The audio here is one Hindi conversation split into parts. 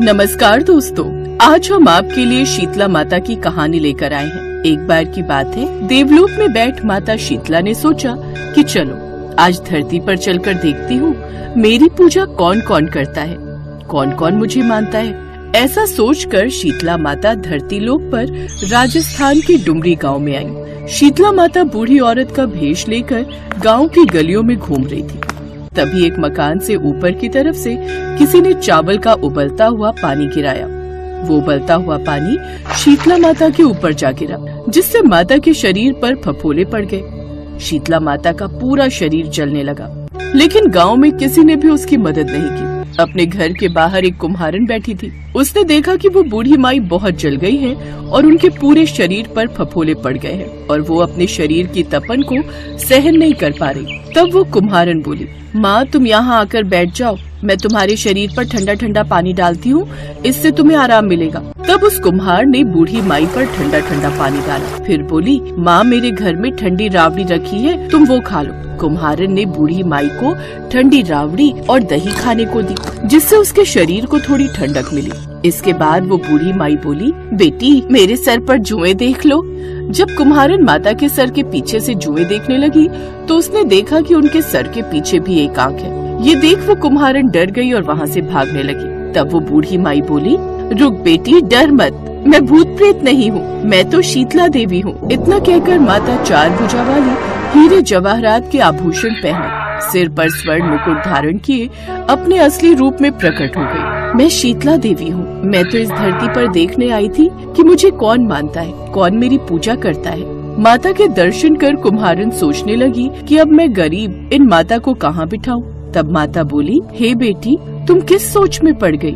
नमस्कार दोस्तों, आज हम आपके लिए शीतला माता की कहानी लेकर आए हैं। एक बार की बात है, देवलोक में बैठ माता शीतला ने सोचा कि चलो आज धरती पर चलकर देखती हूँ मेरी पूजा कौन कौन करता है, कौन कौन मुझे मानता है। ऐसा सोचकर शीतला माता धरती लोक पर राजस्थान के डुमरी गांव में आई। शीतला माता बूढ़ी औरत का भेष लेकर गांव की गलियों में घूम रही थी। तभी एक मकान से ऊपर की तरफ से किसी ने चावल का उबलता हुआ पानी गिराया। वो उबलता हुआ पानी शीतला माता के ऊपर जा गिरा, जिससे माता के शरीर पर फफोले पड़ गए। शीतला माता का पूरा शरीर जलने लगा, लेकिन गांव में किसी ने भी उसकी मदद नहीं की। अपने घर के बाहर एक कुम्हारन बैठी थी। उसने देखा कि वो बूढ़ी माई बहुत जल गई है और उनके पूरे शरीर पर फफोले पड़ गए हैं और वो अपने शरीर की तपन को सहन नहीं कर पा रही। तब वो कुम्हारन बोली, माँ तुम यहाँ आकर बैठ जाओ, मैं तुम्हारे शरीर पर ठंडा ठंडा पानी डालती हूँ, इससे तुम्हें आराम मिलेगा। तब उस कुम्हार ने बूढ़ी माई पर ठंडा ठंडा पानी डाला, फिर बोली, माँ मेरे घर में ठंडी रावड़ी रखी है, तुम वो खा लो। कुम्हारन ने बूढ़ी माई को ठंडी रावड़ी और दही खाने को दी, जिससे उसके शरीर को थोड़ी ठंडक मिली। इसके बाद वो बूढ़ी माई बोली, बेटी मेरे सर पर जुएं देख लो। जब कुम्हारन माता के सर के पीछे से जुएं देखने लगी तो उसने देखा कि उनके सर के पीछे भी एक आंख है। ये देख वो कुम्हारन डर गई और वहाँ से भागने लगी। तब वो बूढ़ी माई बोली, रुक बेटी, डर मत, मैं भूत प्रेत नहीं हूँ, मैं तो शीतला देवी हूँ। इतना कहकर माता चार भुजा वाली हीरे जवाहरात के आभूषण पहने, सिर पर स्वर्ण मुकुट धारण किए अपने असली रूप में प्रकट हो गई। मैं शीतला देवी हूँ। मैं तो इस धरती पर देखने आई थी कि मुझे कौन मानता है, कौन मेरी पूजा करता है। माता के दर्शन कर कुम्हारन सोचने लगी कि अब मैं गरीब इन माता को कहाँ बिठाऊं। तब माता बोली, हे बेटी तुम किस सोच में पड़ गई।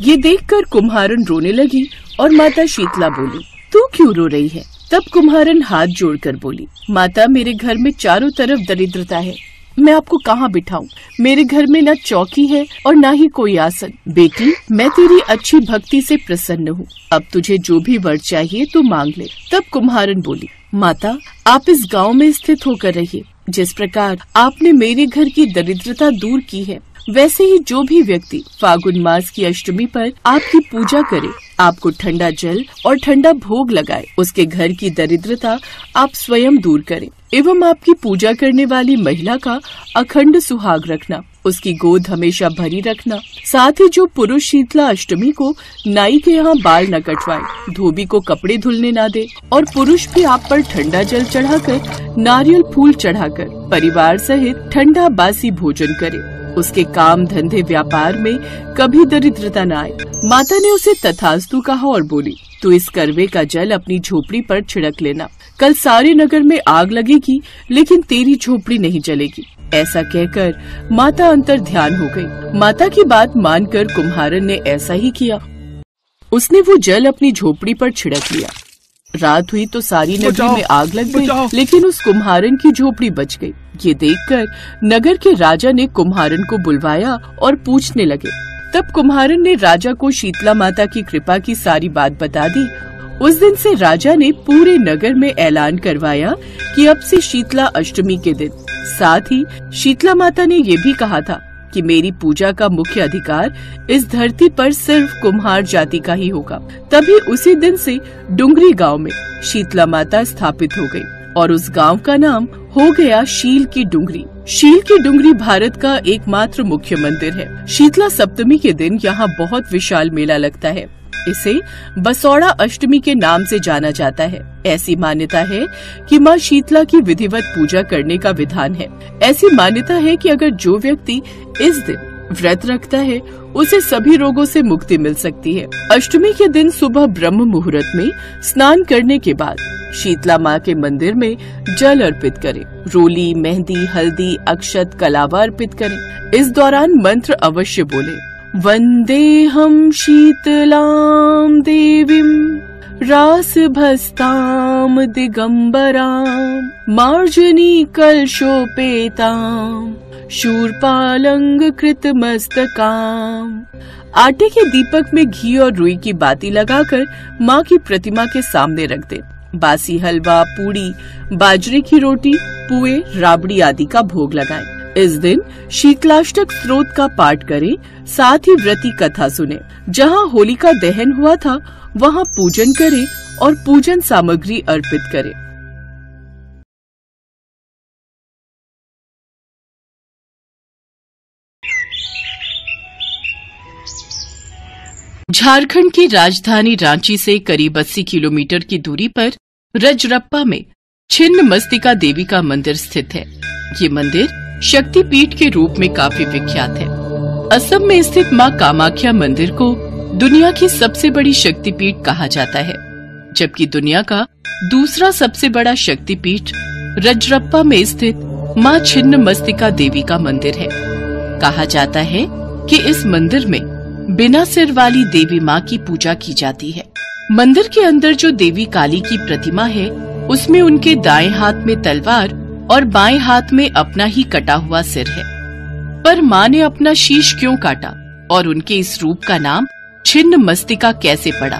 ये देखकर कुम्हारन रोने लगी और माता शीतला बोली, तू क्यों रो रही है। तब कुम्हारन हाथ जोड़कर बोली, माता मेरे घर में चारों तरफ दरिद्रता है, मैं आपको कहाँ बिठाऊं। मेरे घर में न चौकी है और न ही कोई आसन। बेटी मैं तेरी अच्छी भक्ति से प्रसन्न हूँ, अब तुझे जो भी वर चाहिए तो मांग ले। तब कुम्हारन बोली, माता आप इस गांव में स्थित होकर रहिए। जिस प्रकार आपने मेरे घर की दरिद्रता दूर की है, वैसे ही जो भी व्यक्ति फागुन मास की अष्टमी पर आपकी पूजा करे, आपको ठंडा जल और ठंडा भोग लगाए, उसके घर की दरिद्रता आप स्वयं दूर करें एवं आपकी पूजा करने वाली महिला का अखंड सुहाग रखना, उसकी गोद हमेशा भरी रखना। साथ ही जो पुरुष शीतला अष्टमी को नाई के यहाँ बाल न कटवाए, धोबी को कपड़े धुलने न दे और पुरुष भी आप पर ठंडा जल चढ़ाकर, नारियल फूल चढ़ाकर परिवार सहित ठंडा बासी भोजन करे, उसके काम धंधे व्यापार में कभी दरिद्रता न आए। माता ने उसे तथास्तु कहा और बोली, तू इस करवे का जल अपनी झोपड़ी पर छिड़क लेना, कल सारे नगर में आग लगेगी लेकिन तेरी झोपड़ी नहीं जलेगी। ऐसा कहकर माता अंतर ध्यान हो गई। माता की बात मानकर कुम्हारन ने ऐसा ही किया। उसने वो जल अपनी झोपड़ी पर छिड़क लिया। रात हुई तो सारी नगरी में आग लग गई, लेकिन उस कुम्हारन की झोपड़ी बच गई। ये देखकर नगर के राजा ने कुम्हारन को बुलवाया और पूछने लगे। तब कुम्हारन ने राजा को शीतला माता की कृपा की सारी बात बता दी। उस दिन से राजा ने पूरे नगर में ऐलान करवाया कि अब से शीतला अष्टमी के दिन, साथ ही शीतला माता ने ये भी कहा था कि मेरी पूजा का मुख्य अधिकार इस धरती पर सिर्फ कुम्हार जाति का ही होगा। तभी उसी दिन से डुंगरी गांव में शीतला माता स्थापित हो गई और उस गांव का नाम हो गया शील की डुंगरी। शील की डुंगरी भारत का एकमात्र मुख्य मंदिर है। शीतला सप्तमी के दिन यहाँ बहुत विशाल मेला लगता है। इसे बसौड़ा अष्टमी के नाम से जाना जाता है। ऐसी मान्यता है कि माँ शीतला की विधिवत पूजा करने का विधान है। ऐसी मान्यता है कि अगर जो व्यक्ति इस दिन व्रत रखता है उसे सभी रोगों से मुक्ति मिल सकती है। अष्टमी के दिन सुबह ब्रह्म मुहूर्त में स्नान करने के बाद शीतला माँ के मंदिर में जल अर्पित करें। रोली, मेहंदी, हल्दी, अक्षत, कलावा अर्पित करें। इस दौरान मंत्र अवश्य बोले, वंदेहम शीतलाम देवीम रासभस्ताम दिगंबराम मार्जनी कलशोपेताम शूरपालंग कृत मस्तकाम। आटे के दीपक में घी और रुई की बाती लगाकर माँ की प्रतिमा के सामने रख दे। बासी हलवा, पूड़ी, बाजरे की रोटी, पुए, राबड़ी आदि का भोग लगाएं। इस दिन शीतलाष्टक स्तोत्र का पाठ करें, साथ ही व्रती कथा सुने। जहाँ होलिका दहन हुआ था वहाँ पूजन करें और पूजन सामग्री अर्पित करें। झारखंड की राजधानी रांची से करीब 80 किलोमीटर की दूरी पर रजरप्पा में छिन्नमस्तिका देवी का मंदिर स्थित है। ये मंदिर शक्तिपीठ के रूप में काफी विख्यात है। असम में स्थित मां कामाख्या मंदिर को दुनिया की सबसे बड़ी शक्तिपीठ कहा जाता है, जबकि दुनिया का दूसरा सबसे बड़ा शक्तिपीठ रजरप्पा में स्थित मां छिन्नमस्तिका देवी का मंदिर है। कहा जाता है कि इस मंदिर में बिना सिर वाली देवी माँ की पूजा की जाती है। मंदिर के अंदर जो देवी काली की प्रतिमा है, उसमें उनके दाएं हाथ में तलवार और बाएं हाथ में अपना ही कटा हुआ सिर है। पर माँ ने अपना शीश क्यों काटा और उनके इस रूप का नाम छिन्नमस्तिका कैसे पड़ा,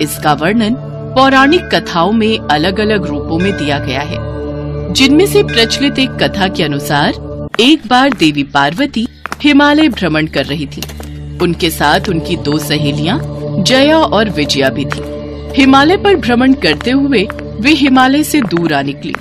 इसका वर्णन पौराणिक कथाओं में अलग अलग रूपों में दिया गया है। जिनमें से प्रचलित एक कथा के अनुसार एक बार देवी पार्वती हिमालय भ्रमण कर रही थी। उनके साथ उनकी 2 सहेलियां जया और विजया भी थी। हिमालय पर भ्रमण करते हुए वे हिमालय से दूर आ निकली।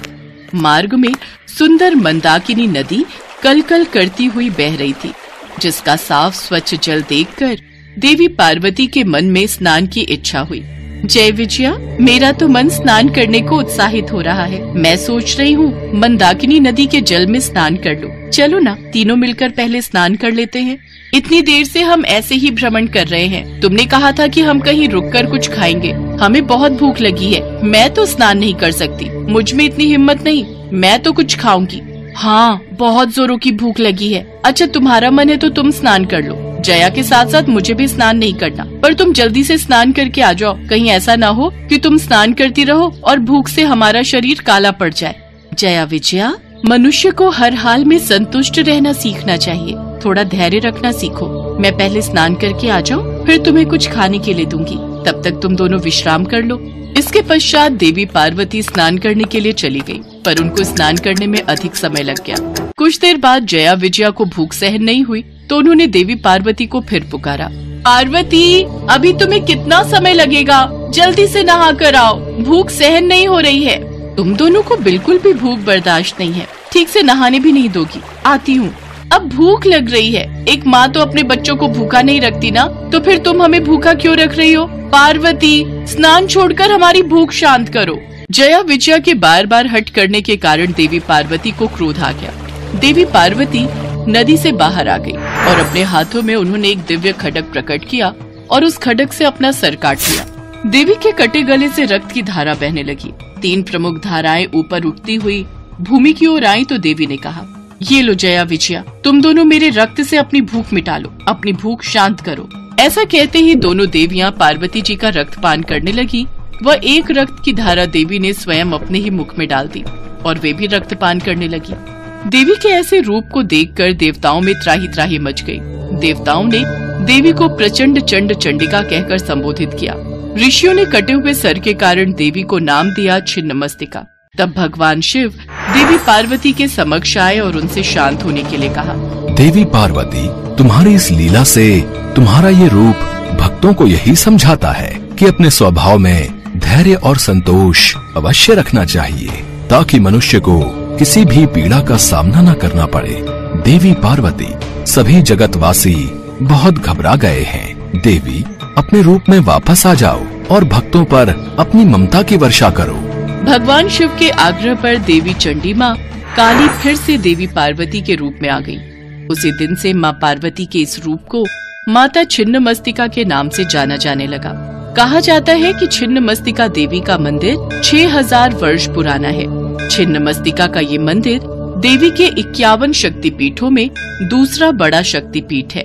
मार्ग में सुंदर मंदाकिनी नदी कलकल करती हुई बह रही थी, जिसका साफ स्वच्छ जल देखकर देवी पार्वती के मन में स्नान की इच्छा हुई। जय विजया, मेरा तो मन स्नान करने को उत्साहित हो रहा है। मैं सोच रही हूँ मंदाकिनी नदी के जल में स्नान कर लूं। चलो ना, तीनों मिलकर पहले स्नान कर लेते हैं। इतनी देर से हम ऐसे ही भ्रमण कर रहे हैं। तुमने कहा था कि हम कहीं रुककर कुछ खाएंगे। हमें बहुत भूख लगी है। मैं तो स्नान नहीं कर सकती, मुझ में इतनी हिम्मत नहीं। मैं तो कुछ खाऊंगी। हाँ, बहुत जोरों की भूख लगी है। अच्छा, तुम्हारा मन है तो तुम स्नान कर लो। जया के साथ साथ मुझे भी स्नान नहीं करना, पर तुम जल्दी से स्नान करके आ जाओ। कहीं ऐसा ना हो कि तुम स्नान करती रहो और भूख से हमारा शरीर काला पड़ जाए। जया विजया, मनुष्य को हर हाल में संतुष्ट रहना सीखना चाहिए। थोड़ा धैर्य रखना सीखो। मैं पहले स्नान करके आ जाऊँ, फिर तुम्हें कुछ खाने के लिए दूंगी। तब तक तुम दोनों विश्राम कर लो। इसके पश्चात देवी पार्वती स्नान करने के लिए चली गई, पर उनको स्नान करने में अधिक समय लग गया। कुछ देर बाद जया विजया को भूख सहन नहीं हुई, तो उन्होंने देवी पार्वती को फिर पुकारा। पार्वती, अभी तुम्हें कितना समय लगेगा? जल्दी से नहा कर आओ, भूख सहन नहीं हो रही है। तुम दोनों को बिल्कुल भी भूख बर्दाश्त नहीं है, ठीक से नहाने भी नहीं दोगी। आती हूँ। अब भूख लग रही है। एक माँ तो अपने बच्चों को भूखा नहीं रखती ना, तो फिर तुम हमें भूखा क्यों रख रही हो? पार्वती, स्नान छोड़कर हमारी भूख शांत करो। जया विजया के बार बार हट करने के कारण देवी पार्वती को क्रोध आ गया। देवी पार्वती नदी से बाहर आ गई और अपने हाथों में उन्होंने एक दिव्य खड्ग प्रकट किया और उस खड्ग से अपना सर काट लिया। देवी के कटे गले से रक्त की धारा बहने लगी। 3 प्रमुख धाराएं ऊपर उठती हुई भूमि की ओर आई तो देवी ने कहा, ये लो जया विजया, तुम दोनों मेरे रक्त से अपनी भूख मिटा लो, अपनी भूख शांत करो। ऐसा कहते ही दोनों देवियां पार्वती जी का रक्तपान करने लगी। वह एक रक्त की धारा देवी ने स्वयं अपने ही मुख में डाल दी और वे भी रक्तपान करने लगी। देवी के ऐसे रूप को देखकर देवताओं में त्राही त्राही मच गई। देवताओं ने देवी को प्रचंड चंड चंडिका कहकर संबोधित किया। ऋषियों ने कटे हुए सर के कारण देवी को नाम दिया छिन्नमस्तिका। तब भगवान शिव देवी पार्वती के समक्ष आए और उनसे शांत होने के लिए कहा, देवी पार्वती, तुम्हारी इस लीला से तुम्हारा ये रूप भक्तों को यही समझाता है कि अपने स्वभाव में धैर्य और संतोष अवश्य रखना चाहिए, ताकि मनुष्य को किसी भी पीड़ा का सामना न करना पड़े। देवी पार्वती, सभी जगतवासी बहुत घबरा गए हैं। देवी, अपने रूप में वापस आ जाओ और भक्तों पर अपनी ममता की वर्षा करो। भगवान शिव के आग्रह पर देवी चंडी माँ काली फिर से देवी पार्वती के रूप में आ गई। उसी दिन से माँ पार्वती के इस रूप को माता छिन्नमस्तिका के नाम से जाना जाने लगा। कहा जाता है कि छिन्नमस्तिका देवी का मंदिर 6000 वर्ष पुराना है। छिन्नमस्तिका का ये मंदिर देवी के 51 शक्तिपीठों में दूसरा बड़ा शक्तिपीठ है।